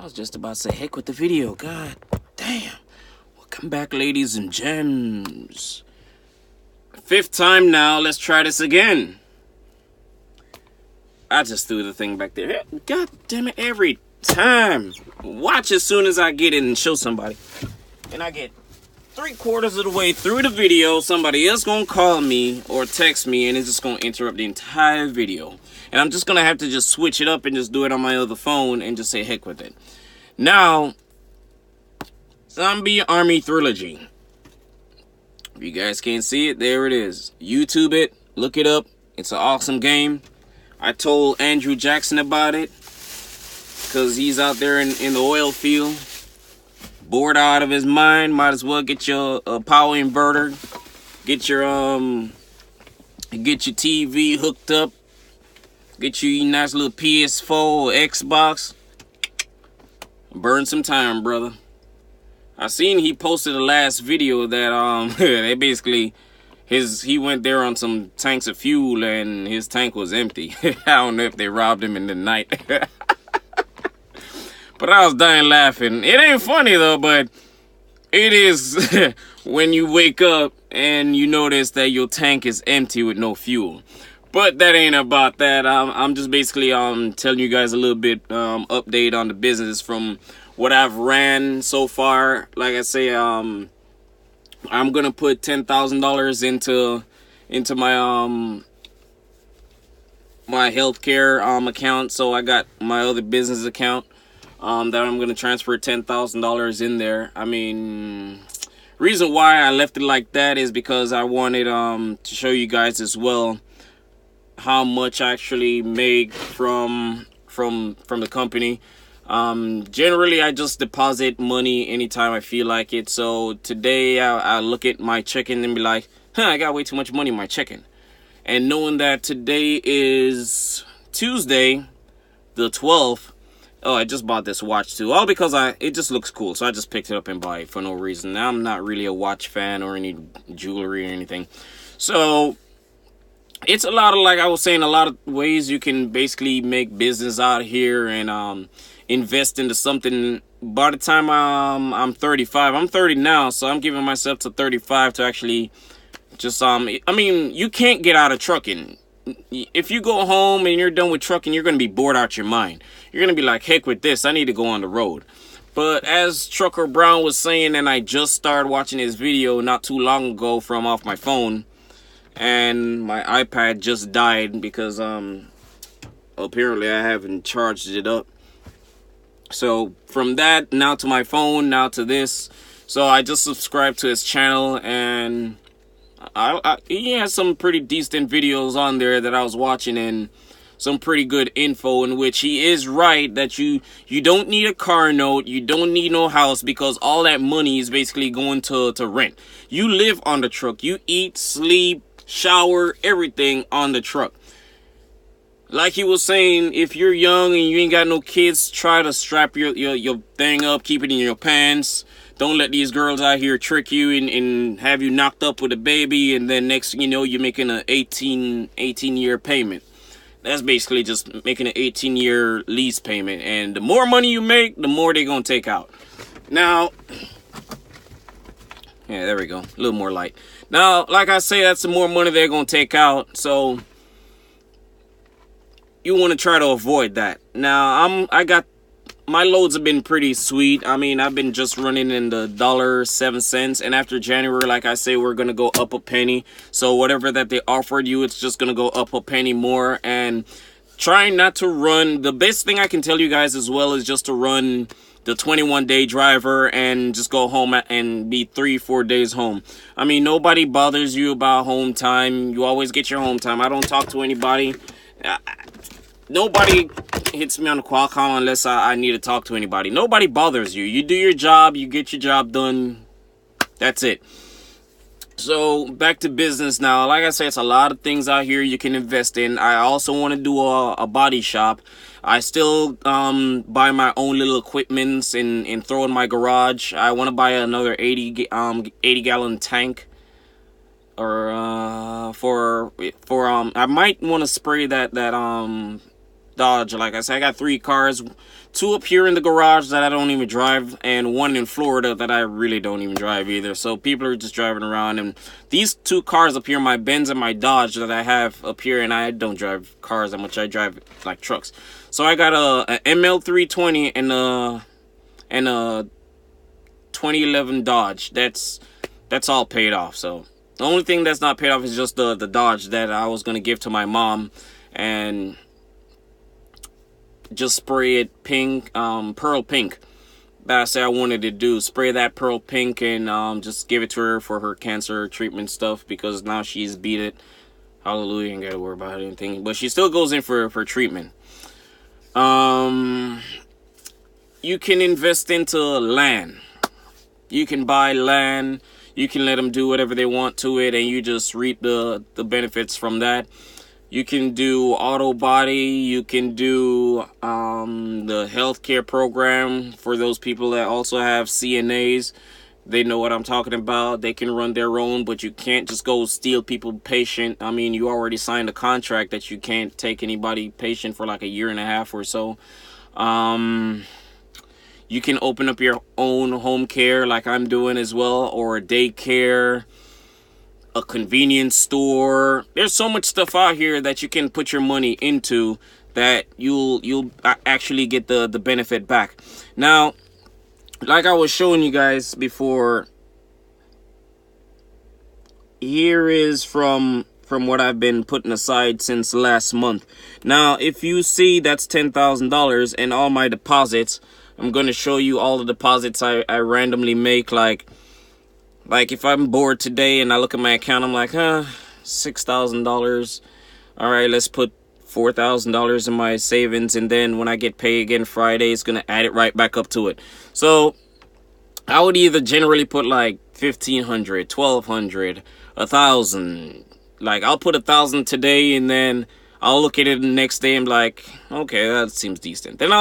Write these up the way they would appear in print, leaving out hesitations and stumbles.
I was just about to say heck with the video. God damn. Welcome back, ladies and gems. Fifth time now. Let's try this again. I just threw the thing back there. God damn it, every time. Watch as soon as I get it and show somebody. And I get 3/4 of the way through the video, somebody else gonna call me or text me, and it's just gonna interrupt the entire video. And I'm just gonna have to just switch it up and just do it on my other phone and just say heck with it. Now, Zombie Army Trilogy. If you guys can't see it, there it is. YouTube it, look it up. It's an awesome game. I told Andrew Jackson about it because he's out there in the oil field, bored out of his mind. Might as well get your power inverter, get your TV hooked up, get you a nice little PS4 or Xbox. Burn some time, brother. I seen he posted the last video that they basically he went there on some tanks of fuel and his tank was empty. I don't know if they robbed him in the night. But I was dying laughing. It ain't funny though, but it is when you wake up and you notice that your tank is empty with no fuel. But that ain't about that. I'm just basically telling you guys a little bit update on the business from what I've ran so far. Like I say, I'm gonna put $10,000 into my my healthcare account. So I got my other business account that I'm gonna transfer $10,000 in there. I mean, reason why I left it like that is because I wanted to show you guys as well how much I actually make from the company. Generally I just deposit money anytime I feel like it. So today I look at my checking and be like, I got way too much money in my checking. And knowing that today is Tuesday the 12th, oh, I just bought this watch too, all because it just looks cool, so I just picked it up and bought it for no reason. Now I'm not really a watch fan or any jewelry or anything, so it's a lot of, like I was saying, a lot of ways you can basically make business out here and invest into something. By the time I'm 35, I'm 30 now, so I'm giving myself to 35 to actually just I mean, you can't get out of trucking. If you go home and you're done with trucking, you're going to be bored out your mind. You're going to be like, heck with this, I need to go on the road. But as Trucker Brown was saying, and I just started watching his video not too long ago from off my phone, and my iPad just died because apparently I haven't charged it up. So from that now to my phone, now to this. So I just subscribed to his channel, and he has some pretty decent videos on there that I was watching, and some pretty good info, in which he is right that you don't need a car note, you don't need no house, because all that money is basically going to rent. You live on the truck, you eat, sleep, shower, everything on the truck. Like he was saying, if you're young and you ain't got no kids, try to strap your thing up, keep it in your pants. Don't let these girls out here trick you and have you knocked up with a baby, and then next thing you know, you're making an 18-year payment. That's basically just making an 18-year lease payment. And the more money you make, the more they're going to take out. Now, yeah, there we go. A little more light. Now, like I say, that's the more money they're going to take out. So you want to try to avoid that. Now, my loads have been pretty sweet. I mean, I've been just running in the $1.07, and after January, like I say, we're gonna go up a penny. So whatever that they offered you, it's just gonna go up a penny more. And trying not to run, the best thing I can tell you guys as well is just to run the 21-day driver and just go home and be 3-4 days home. I mean, nobody bothers you about home time. You always get your home time. I don't talk to anybody. Nobody hits me on the Qualcomm unless I need to talk to anybody. Nobody bothers you. You do your job, you get your job done. That's it. So back to business now. Like I said, it's a lot of things out here you can invest in. I also want to do a body shop. I still buy my own little equipments and throw in my garage. I want to buy another 80 gallon tank. Or I might want to spray that Dodge. Like I said, I got 3 cars, 2 up here in the garage that I don't even drive, and 1 in Florida that I really don't even drive either. So people are just driving around, and these 2 cars up here, my Benz and my Dodge that I have up here, and I don't drive cars that much. I drive like trucks. So I got a ML320 and a 2011 Dodge. That's all paid off. So the only thing that's not paid off is just the Dodge that I was gonna give to my mom, and just spray it pink, pearl pink. That I said I wanted to do, spray that pearl pink, and just give it to her for her cancer treatment stuff, because now she's beat it. Hallelujah, ain't gotta worry about anything, but she still goes in for treatment. You can invest into land. You can buy land. You can let them do whatever they want to it, and you just reap the benefits from that. You can do auto body. You can do the healthcare program for those people that also have CNAs. They know what I'm talking about. They can run their own, but you can't just go steal people patient. I mean, you already signed a contract that you can't take anybody patient for like a year and a half or so. You can open up your own home care like I'm doing as well, or a daycare, a convenience store. There's so much stuff out here that you can put your money into that you'll actually get the benefit back. Now, like I was showing you guys before, here is from what I've been putting aside since last month. Now, if you see, that's $10,000, and all my deposits. I'm going to show you all the deposits I randomly make. Like if I'm bored today and I look at my account, I'm like, $6,000. All right, let's put $4,000 in my savings, and then when I get paid again Friday, it's going to add it right back up to it. So I would either generally put like $1,500, $1,200, $1,000. Like, I'll put $1,000 today, and then I'll look at it the next day and be like, okay, that seems decent. Then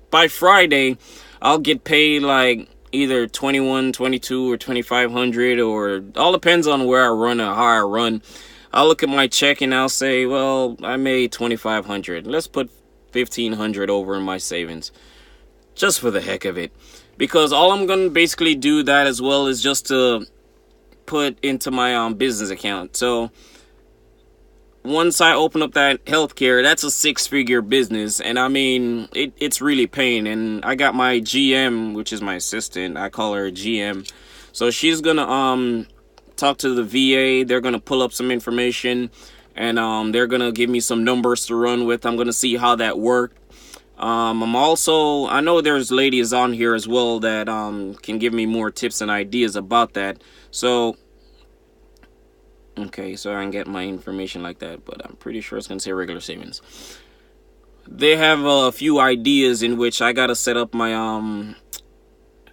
by Friday, I'll get paid like either $2,100, $2,200, or $2,500, or all depends on where I run or how I run. I'll look at my check and I'll say, well, I made $2,500. Let's put $1,500 over in my savings, just for the heck of it, because all I'm gonna basically do that as well is just to put into my business account. So once I open up that healthcare, that's a 6-figure business, and I mean, it's really paying. And I got my GM, which is my assistant. I call her GM. So she's gonna talk to the VA. They're gonna pull up some information, and they're gonna give me some numbers to run with. I'm gonna see how that worked. I know there's ladies on here as well that can give me more tips and ideas about that. So okay, so I can get my information like that, but I'm pretty sure it's gonna say regular savings. They have a few ideas in which I gotta set up my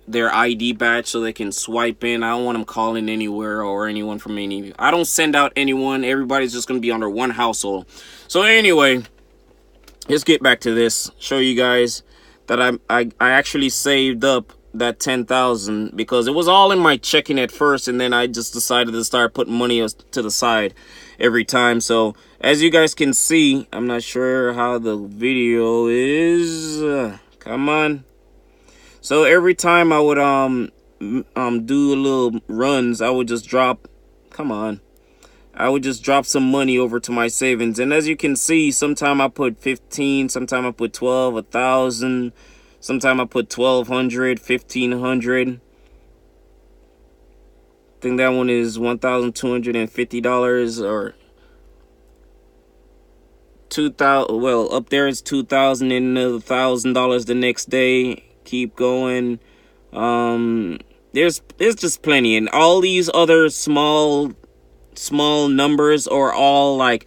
their ID badge so they can swipe in. I don't want them calling anywhere or anyone from any. I don't send out anyone. Everybody's just gonna be under one household. So anyway, let's get back to this. Show you guys that I actually saved up that $10,000, because it was all in my checking at first, and then I just decided to start putting money to the side every time. So as you guys can see, I'm not sure how the video is. Come on. So every time I would do little runs, I would just drop, I would just drop some money over to my savings. And as you can see, sometime I put 15, sometime I put 12, 1,000, sometime I put 1,200, 1,500. I think that one is $1,250, or 2,000. Well, up there is 2,000 and another $1,000 the next day. Keep going. There's just plenty, and all these other small numbers are all like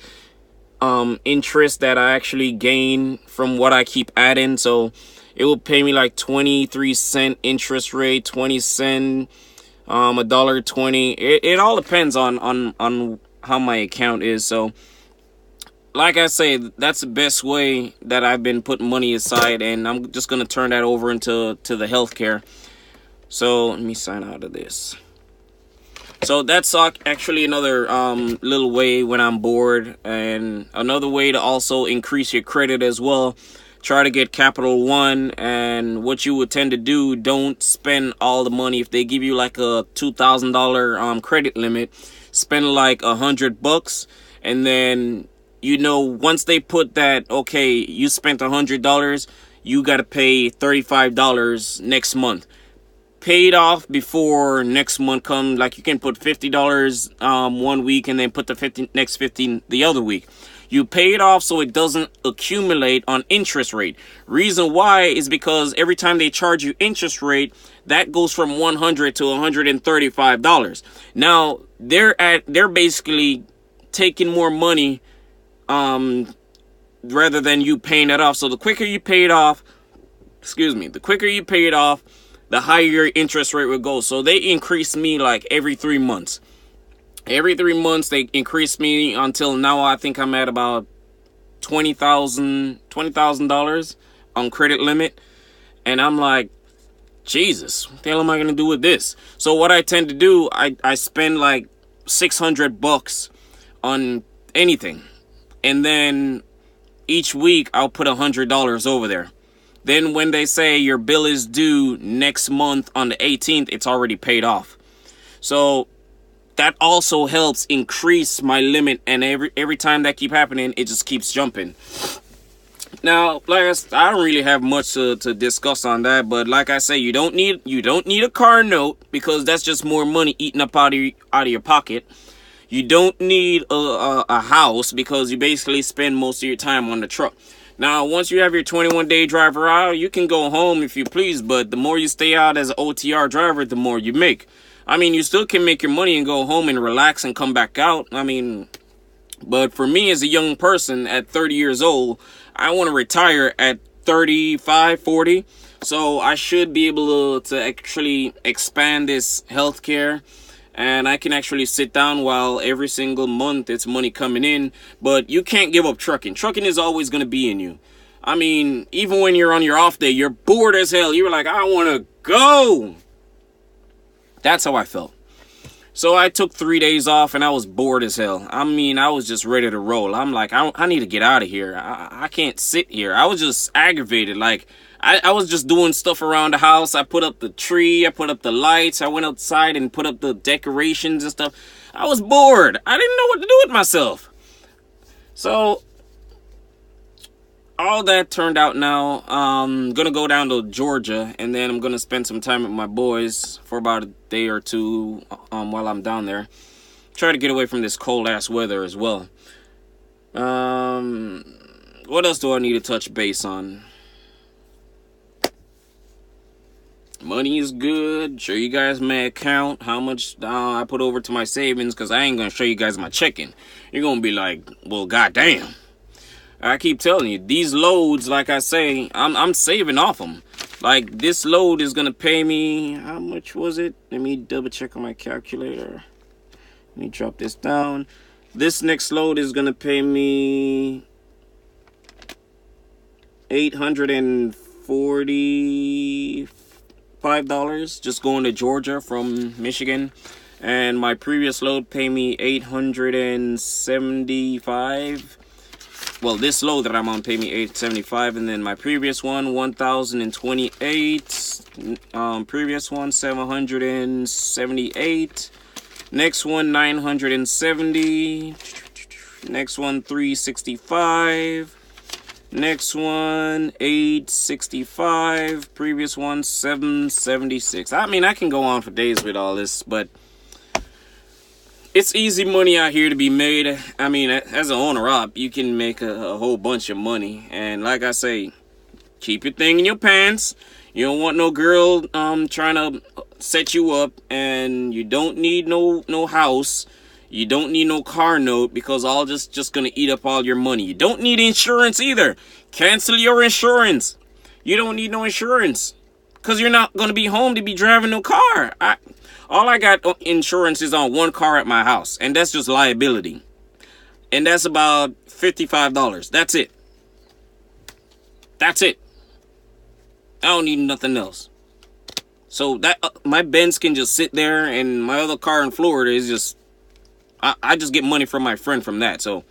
interest that I actually gain from what I keep adding. So it will pay me like 23-cent interest rate, 20 cent, $1.20. It all depends on how my account is. So like I say, that's the best way that I've been putting money aside, and I'm just gonna turn that over into the healthcare. So let me sign out of this. So that's actually another little way when I'm bored, and another way to also increase your credit as well. Try to get Capital One, and what you would tend to do, don't spend all the money. If they give you like a $2,000 credit limit, spend like $100, and then once they put that, okay, you spent $100, you got to pay $35 next month. Paid off before next month comes. Like, you can put $50 one week and then put the next 15 the other week. You pay it off so it doesn't accumulate on interest rate. Reason why is because every time they charge you interest rate, that goes from $100 to $135. Now they're basically taking more money rather than you paying it off. So the quicker you pay it off, the higher your interest rate will go. So they increase me like every 3 months. Every 3 months they increase me until now. I think I'm at about $20,000 on credit limit. And I'm like, Jesus, what the hell am I gonna do with this? So what I tend to do, I spend like $600 on anything. And then each week I'll put $100 over there. Then when they say your bill is due next month on the 18th, it's already paid off. So that also helps increase my limit, and every time that keep happening, it just keeps jumping. Now, like I don't really have much to discuss on that, but like I say, you don't need a car note, because that's just more money eaten up out of your pocket. You don't need a house, because you basically spend most of your time on the truck. Now, once you have your 21-day driver out, you can go home if you please, but the more you stay out as an OTR driver, the more you make. I mean, you still can make your money and go home and relax and come back out. I mean, but for me as a young person at 30 years old, I want to retire at 35, 40. So I should be able to actually expand this healthcare. And I can actually sit down while every single month it's money coming in. But you can't give up trucking. Trucking is always going to be in you. I mean, even when you're on your off day, you're bored as hell. You're like, I want to go. That's how I felt. So I took 3 days off and I was bored as hell. I mean, I was just ready to roll. I'm like, I need to get out of here. I can't sit here. I was just aggravated. Like, I was just doing stuff around the house. I put up the tree. I put up the lights. I went outside and put up the decorations and stuff. I was bored. I didn't know what to do with myself. So all that turned out now. I'm going to go down to Georgia, and then I'm going to spend some time with my boys for about a day or two while I'm down there. Try to get away from this cold-ass weather as well. What else do I need to touch base on? Money is good. Show you guys my account, how much I put over to my savings, because I ain't going to show you guys my checking. You're going to be like, well, goddamn. I keep telling you, these loads, like I say, I'm saving off them. Like, this load is going to pay me, how much was it? Let me double check on my calculator. Let me drop this down. This next load is going to pay me $845 just going to Georgia from Michigan. And my previous load paid me $875. Well, this load that I'm on paid me $875, and then my previous one $1,028. Previous one $778. Next one $970. Next one $365. Next one $865. Previous one $776. I mean, I can go on for days with all this, but it's easy money out here to be made. I mean, as an owner-op, you can make a whole bunch of money. And like I say, keep your thing in your pants. You don't want no girl trying to set you up. And you don't need no house. You don't need no car note, because all just going to eat up all your money. You don't need insurance either. Cancel your insurance. You don't need no insurance, because you're not going to be home to be driving no car. All I got insurance is on one car at my house, and that's just liability. And that's about $55. That's it. That's it. I don't need nothing else. So that my Benz can just sit there, and my other car in Florida is just I just get money from my friend from that. So